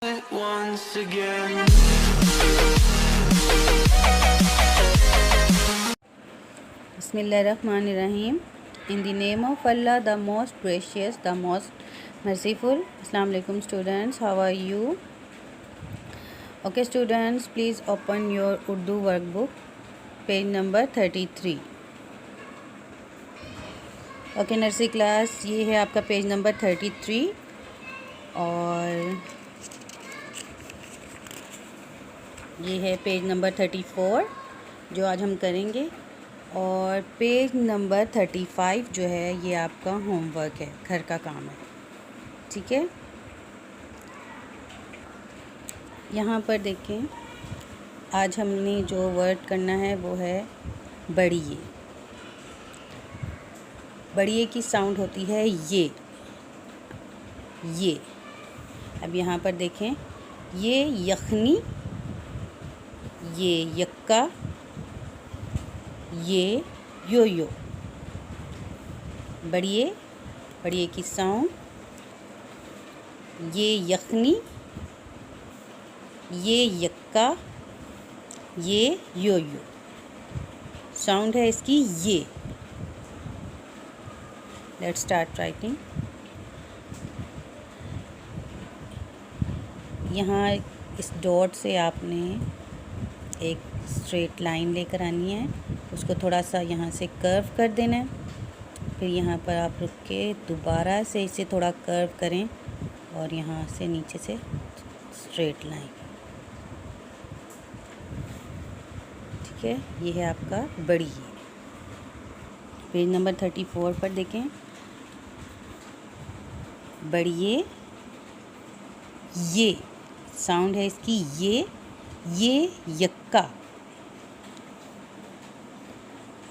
once again. Bismillahirrahmanirrahim. In the name of Allah, the most gracious, the most merciful. Assalamu alaikum students, how are you? Okay students, please open your Urdu workbook, page number 33. Okay nursery class, ये है आपका page number 33 और ये है page number 34 जो आज हम करेंगे, और पेज नंबर 35 जो है ये आपका होमवर्क है, घर का काम है। ठीक है, यहाँ पर देखें, आज हमने जो वर्ड करना है वो है बढ़िए। बढ़िए की साउंड होती है ये। अब यहाँ पर देखें, ये यखनी, ये यक्का, ये यो यो। बढ़िए की साउंड, ये यखनी, ये यक्का, ये यो यो। साउंड है इसकी ये। Let's start writing. यहाँ इस डॉट से आपने एक स्ट्रेट लाइन लेकर आनी है, उसको थोड़ा सा यहाँ से कर्व कर देना है। फिर यहाँ पर आप रुक के दोबारा से इसे थोड़ा कर्व करें और यहाँ से नीचे से स्ट्रेट लाइन। ठीक है, ये है आपका बढ़िए। पेज नंबर 34 पर देखें, बढ़िए ये साउंड है इसकी ये यक्का।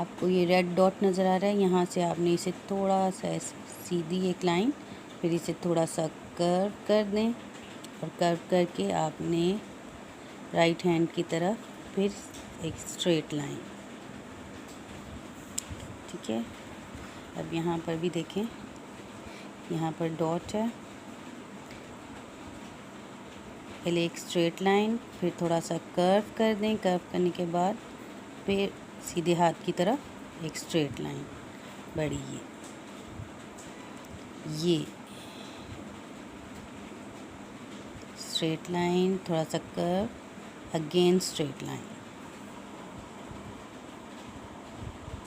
आपको ये रेड डॉट नज़र आ रहा है, यहाँ से आपने इसे थोड़ा सा सीधी एक लाइन, फिर इसे थोड़ा सा कर्व कर दें और कर्व करके आपने राइट हैंड की तरफ फिर एक स्ट्रेट लाइन। ठीक है, अब यहाँ पर भी देखें, यहाँ पर डॉट है, पहले एक स्ट्रेट लाइन, फिर थोड़ा सा कर्व कर दें, कर्व करने के बाद फिर सीधे हाथ की तरफ एक स्ट्रेट लाइन। बढ़िए ये स्ट्रेट लाइन, थोड़ा सा कर्व, अगेन स्ट्रेट लाइन,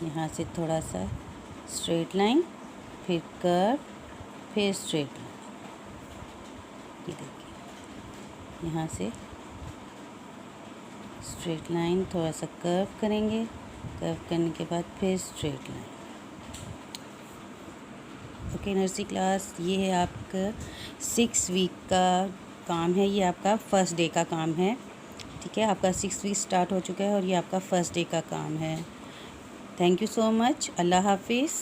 यहाँ से थोड़ा सा स्ट्रेट लाइन, फिर कर्व, फिर स्ट्रेट लाइन। ये देखिए, यहाँ से स्ट्रेट लाइन, थोड़ा सा कर्व करेंगे, कर्व करने के बाद फिर straight line. Okay nursery class, ये है आपका 6 वीक का काम है, ये आपका फर्स्ट डे का काम है। ठीक है, आपका 6 वीक स्टार्ट हो चुका है और ये आपका फर्स्ट डे का काम है। Thank you so much. अल्लाह हाफिज़।